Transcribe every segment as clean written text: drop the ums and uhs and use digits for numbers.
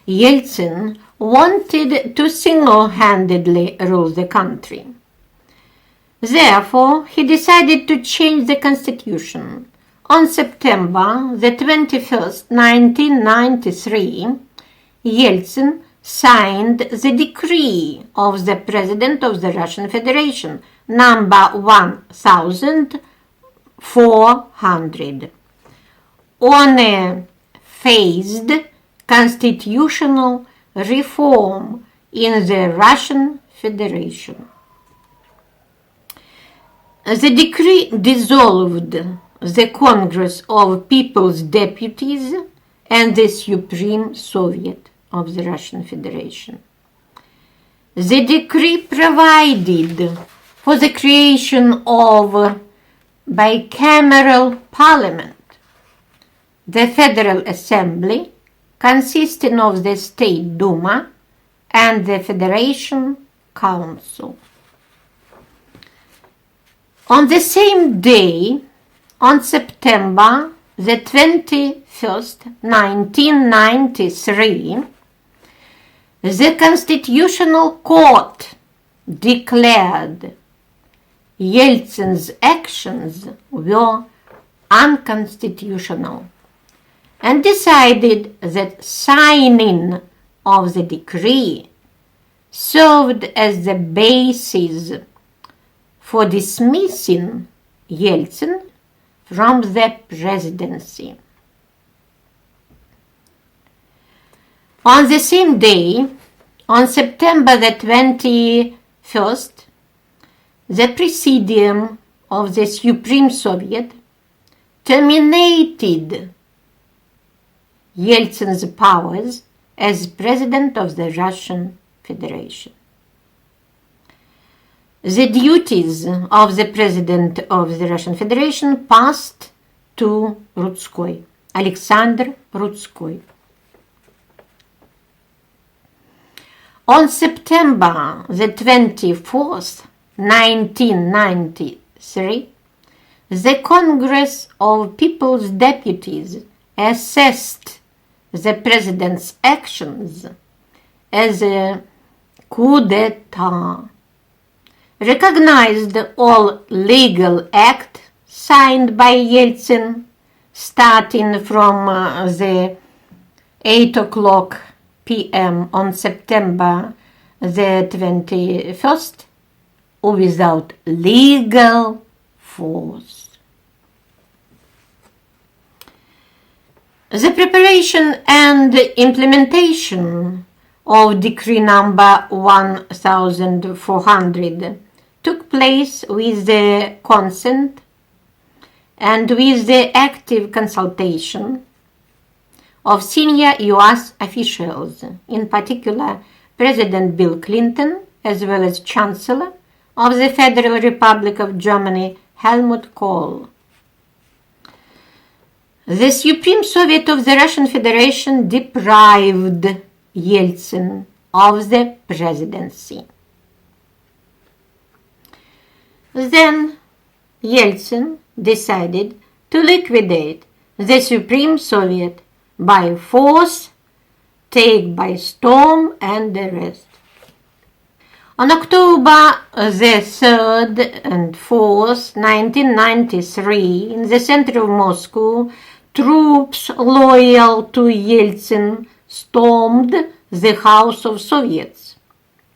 Yeltsin wanted to single-handedly rule the country. Therefore, he decided to change the constitution. On September the 21st, 1993, Yeltsin signed the decree of the President of the Russian Federation, number 1400, on a phased constitutional reform in the Russian Federation. The decree dissolved the Congress of People's Deputies and the Supreme Soviet of the Russian Federation. The decree provided for the creation of bicameral parliament, the Federal Assembly, consisting of the State Duma and the Federation Council. On the same day, on September the 21st, 1993, the Constitutional Court declared Yeltsin's actions were unconstitutional and decided that signing of the decree served as the basis for dismissing Yeltsin from the presidency. On the same day, on September the 21st, the Presidium of the Supreme Soviet terminated Yeltsin's powers as President of the Russian Federation. The duties of the President of the Russian Federation passed to Rutskoi, Alexander Rutskoi. On September the 24th, 1993, the Congress of People's Deputies assessed the President's actions as a coup d'etat, recognized all legal acts signed by Yeltsin starting from the 8 o'clock p.m. on September the 21st without legal force. The preparation and implementation of Decree number 1400 took place with the consent and with the active consultation of senior U.S. officials, in particular President Bill Clinton, as well as Chancellor of the Federal Republic of Germany, Helmut Kohl. The Supreme Soviet of the Russian Federation deprived Yeltsin of the presidency. Then Yeltsin decided to liquidate the Supreme Soviet by force, take by storm and arrest. On October the 3rd and 4th, 1993, in the center of Moscow, troops loyal to Yeltsin stormed the House of Soviets,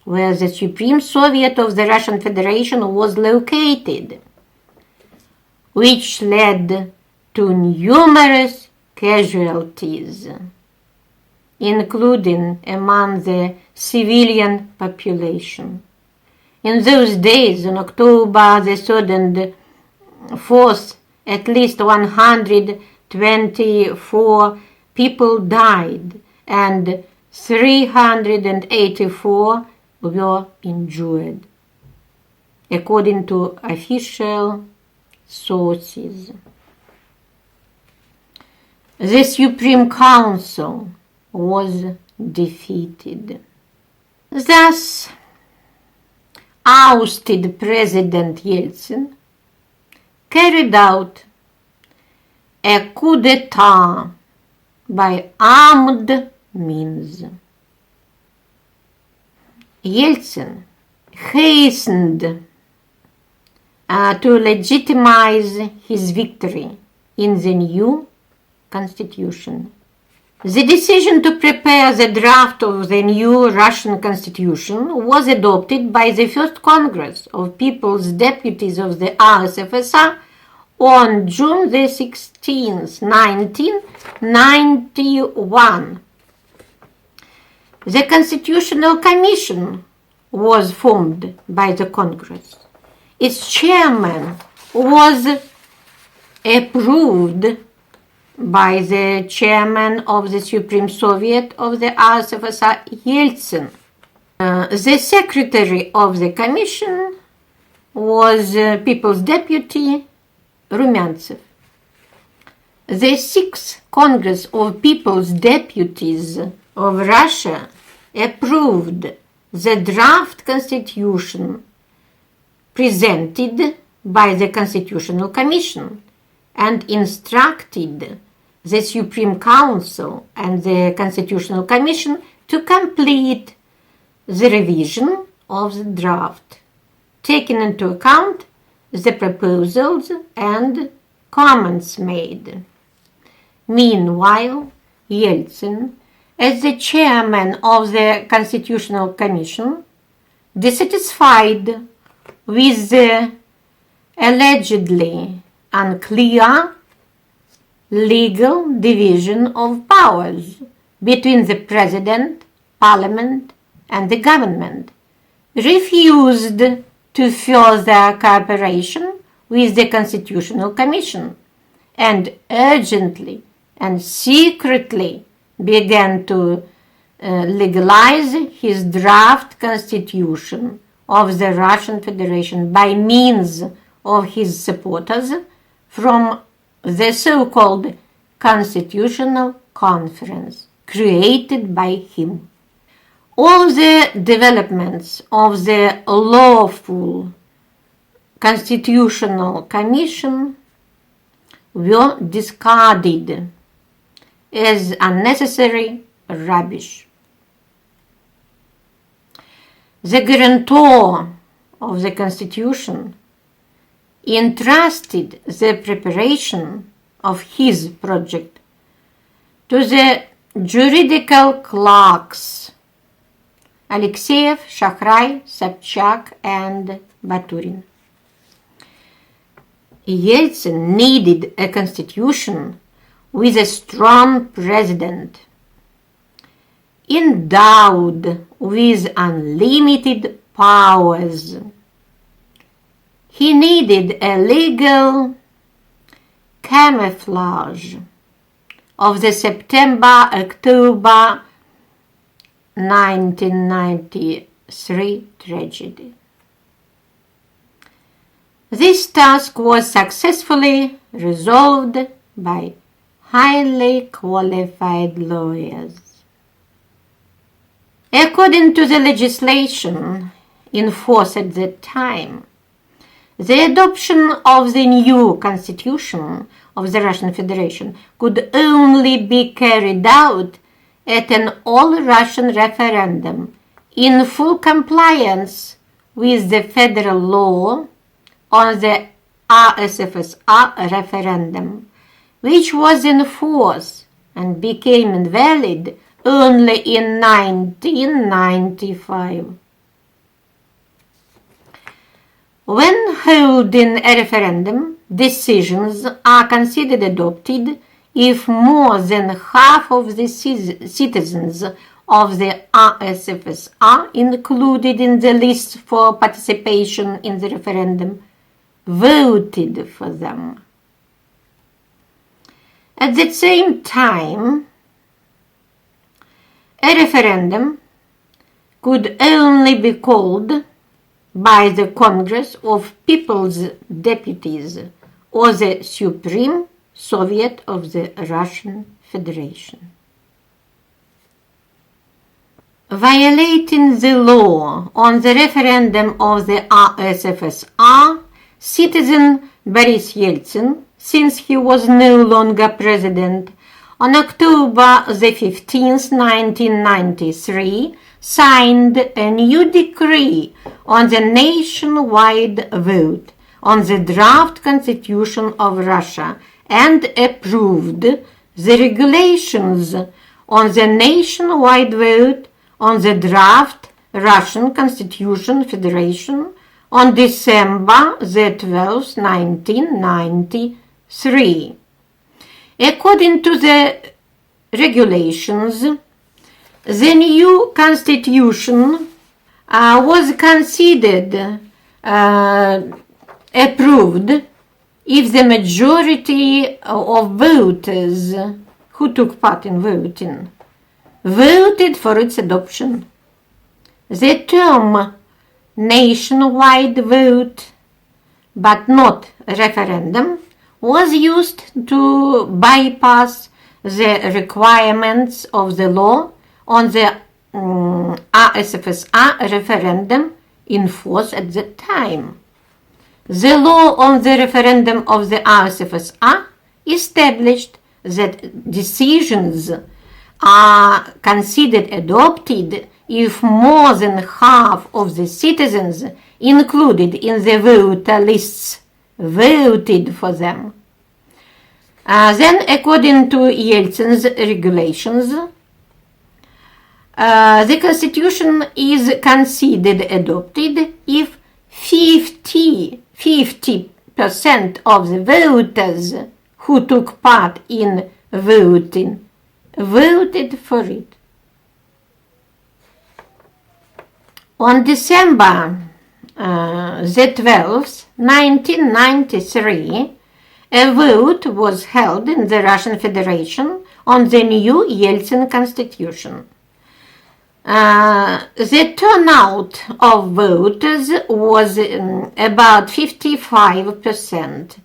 where the Supreme Soviet of the Russian Federation was located, which led to numerous casualties, including among the civilian population. In those days, on October the 3rd and 4th, at least 124 people died and 384 were injured, according to official sources. The Supreme Council was defeated. Thus, ousted President Yeltsin carried out a coup d'etat by armed means. means. Yeltsin hastened to legitimize his victory in the new constitution. The decision to prepare the draft of the new Russian constitution was adopted by the First Congress of People's Deputies of the RSFSR on June the 16th, 1991. The Constitutional Commission was formed by the Congress. Its chairman was approved by the chairman of the Supreme Soviet of the RSFSR, Yeltsin. The secretary of the commission was People's Deputy Rumyantsev. The Sixth Congress of People's Deputies of Russia approved the draft constitution presented by the Constitutional Commission and instructed the Supreme Council and the Constitutional Commission to complete the revision of the draft, taking into account the proposals and comments made. Meanwhile, Yeltsin, as the chairman of the Constitutional Commission, dissatisfied with the allegedly unclear legal division of powers between the President, Parliament, and the government, refused to further cooperation with the Constitutional Commission, and urgently and secretly began to legalize his draft constitution of the Russian Federation by means of his supporters from the so-called Constitutional Conference created by him. All the developments of the lawful Constitutional Commission were discarded as unnecessary rubbish. The guarantor of the Constitution entrusted the preparation of his project to the juridical clerks Alexeyev, Shahrai, Sobchak, and Baturin. Yeltsin needed a constitution with a strong president, endowed with unlimited powers. He needed a legal camouflage of the September-October 1993 tragedy. This task was successfully resolved by highly qualified lawyers. According to the legislation in force at that time, the adoption of the new constitution of the Russian Federation could only be carried out at an all-Russian referendum in full compliance with the federal law on the RSFSR referendum, which was in force and became invalid only in 1995. When holding a referendum, decisions are considered adopted if more than half of the citizens of the RSFSR included in the list for participation in the referendum voted for them. At the same time, a referendum could only be called by the Congress of People's Deputies or the Supreme Soviet of the Russian Federation. Violating the law on the referendum of the RSFSR, citizen Boris Yeltsin, since he was no longer president, on October the 15th, 1993, signed a new decree on the nationwide vote on the draft constitution of Russia and approved the regulations on the nationwide vote on the draft Russian Constitution Federation on December the 12th, 1993. According to the regulations, the new constitution was considered approved if the majority of voters who took part in voting voted for its adoption. The term nationwide vote, but not referendum, was used to bypass the requirements of the law on the USSR referendum in force at that time. The law on the referendum of the USSR established that decisions are considered adopted if more than half of the citizens included in the voter lists voted for them. Then, according to Yeltsin's regulations, the constitution is considered adopted if 50% of the voters who took part in voting voted for it. On December the 12th, 1993, a vote was held in the Russian Federation on the new Yeltsin constitution. The turnout of voters was about 55%.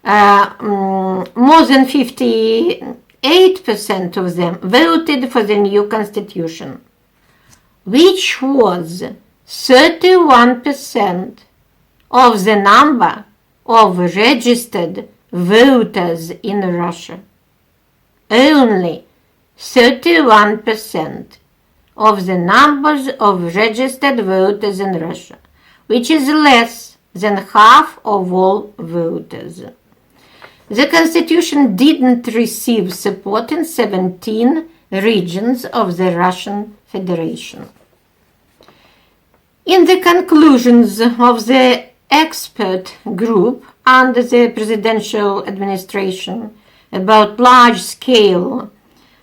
More than 58% of them voted for the new constitution, which was 31% of the number of registered voters in Russia. Only 31% of the numbers of registered voters in Russia, which is less than half of all voters. The constitution didn't receive support in 17 regions of the Russian Federation. In the conclusions of the expert group under the presidential administration about large-scale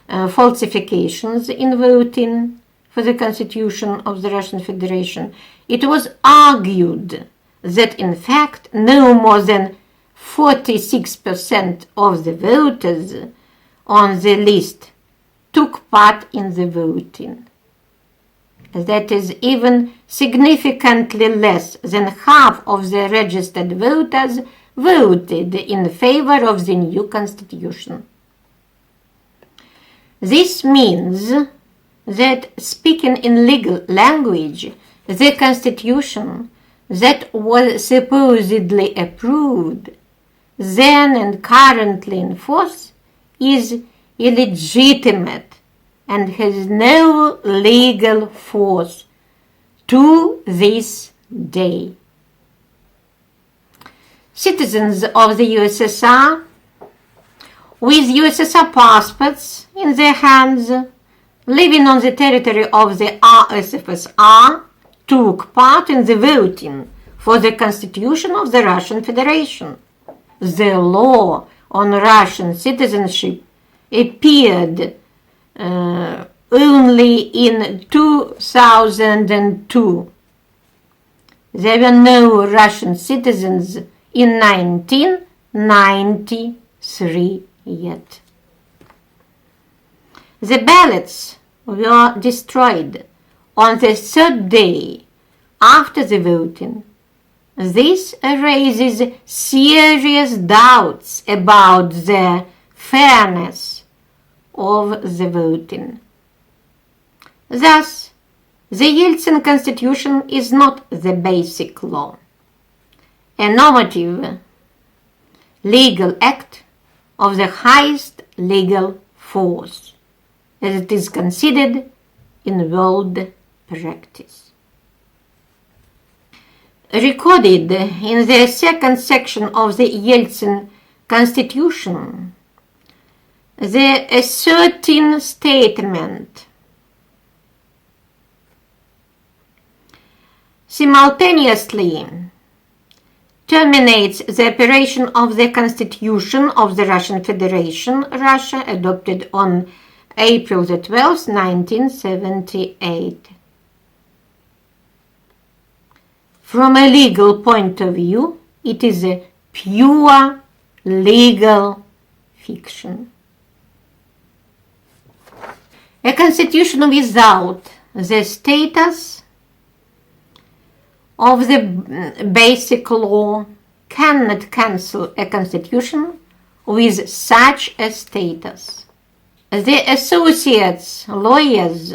falsifications in voting for the constitution of the Russian Federation, it was argued that in fact no more than 46% of the voters on the list took part in the voting. That is even significantly less than half of the registered voters voted in favor of the new constitution. This means that, speaking in legal language, the constitution that was supposedly approved, then and currently in force, is illegitimate and has no legal force to this day. Citizens of the USSR with USSR passports in their hands, living on the territory of the USSR, took part in the voting for the Constitution of the Russian Federation. The law on Russian citizenship appeared only in 2002. There were no Russian citizens in 1993 yet. The ballots were destroyed on the third day after the voting. This raises serious doubts about the fairness of the voting. Thus, the Yeltsin constitution is not the basic law. A normative legal act of the highest legal force, as it is considered in world practice. Recorded in the second section of the Yeltsin Constitution, the 13th statement simultaneously terminates the operation of the Constitution of the Russian Federation, Russia, adopted on April the 12th, 1978. From a legal point of view, it is a pure legal fiction. A constitution without the status of the basic law cannot cancel a constitution with such a status. The associates, lawyers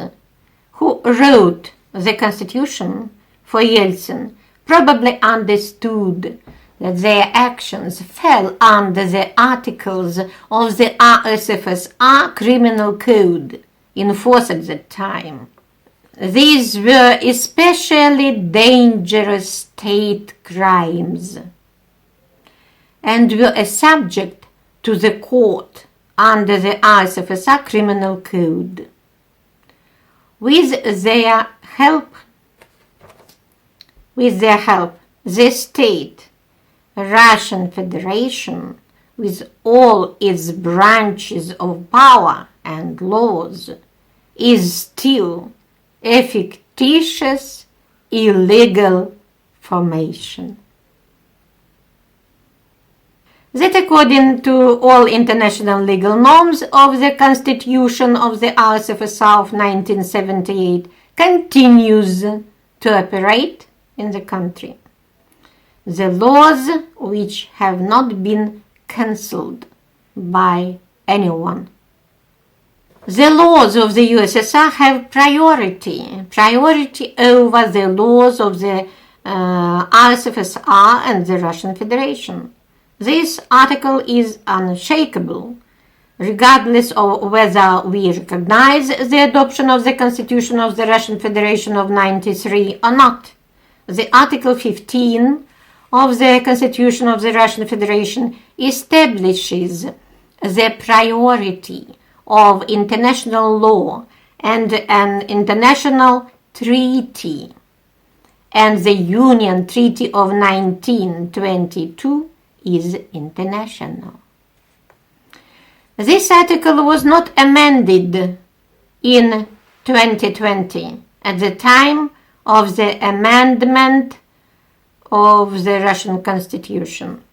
who wrote the constitution for Yeltsin probably understood that their actions fell under the articles of the USSR criminal code in force at that time. These were especially dangerous state crimes and were a subject to the court under the USSR criminal code. With their help, the state, Russian Federation, with all its branches of power and laws, is still a fictitious, illegal formation. That, according to all international legal norms of the Constitution of the USSR of 1978, continues to operate in the country. The laws which have not been cancelled by anyone. The laws of the USSR have priority over the laws of the USSR and the Russian Federation. This article is unshakable, regardless of whether we recognize the adoption of the Constitution of the Russian Federation of 1993 or not. The Article 15 of the Constitution of the Russian Federation establishes the priority of international law and an international treaty, and the Union Treaty of 1922 is international. This article was not amended in 2020 at the time of the amendment of the Russian Constitution.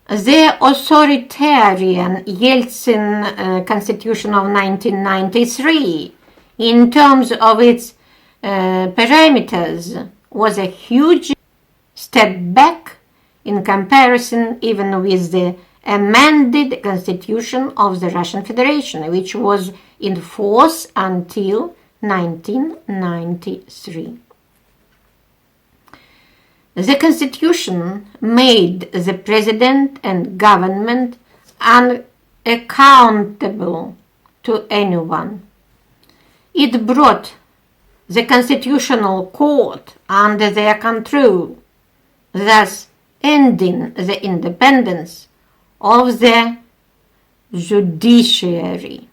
The authoritarian Yeltsin Constitution of 1993, in terms of its parameters, was a huge step back in comparison even with the amended Constitution of the Russian Federation, which was in force until 1993. The Constitution made the President and government unaccountable to anyone. It brought the Constitutional Court under their control, thus ending the independence of the judiciary.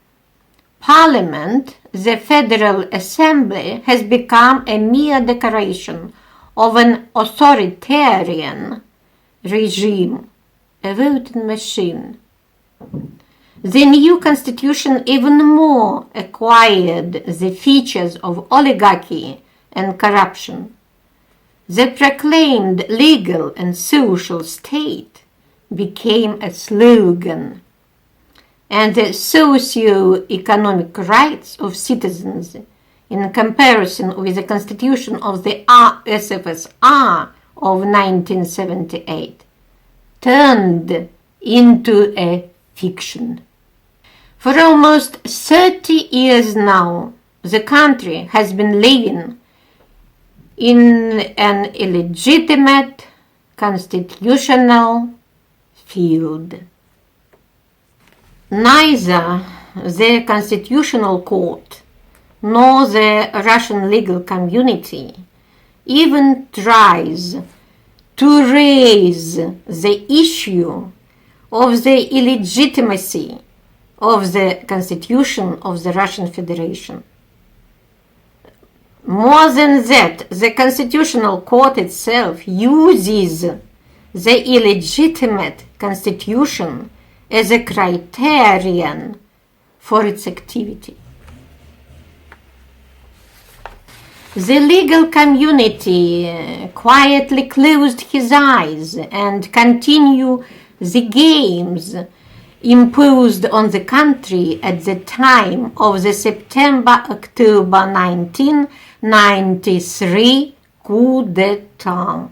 Parliament, the Federal Assembly, has become a mere decoration of an authoritarian regime, a voting machine. The new constitution even more acquired the features of oligarchy and corruption. The proclaimed legal and social state became a slogan, and the socio-economic rights of citizens in comparison with the Constitution of the USSR of 1978 turned into a fiction. For almost 30 years now, the country has been living in an illegitimate constitutional field. Neither the Constitutional Court nor the Russian legal community even tries to raise the issue of the illegitimacy of the Constitution of the Russian Federation. More than that, the Constitutional Court itself uses the illegitimate Constitution as a criterion for its activity. The legal community quietly closed his eyes and continued the games imposed on the country at the time of the September-October 1993 coup d'etat.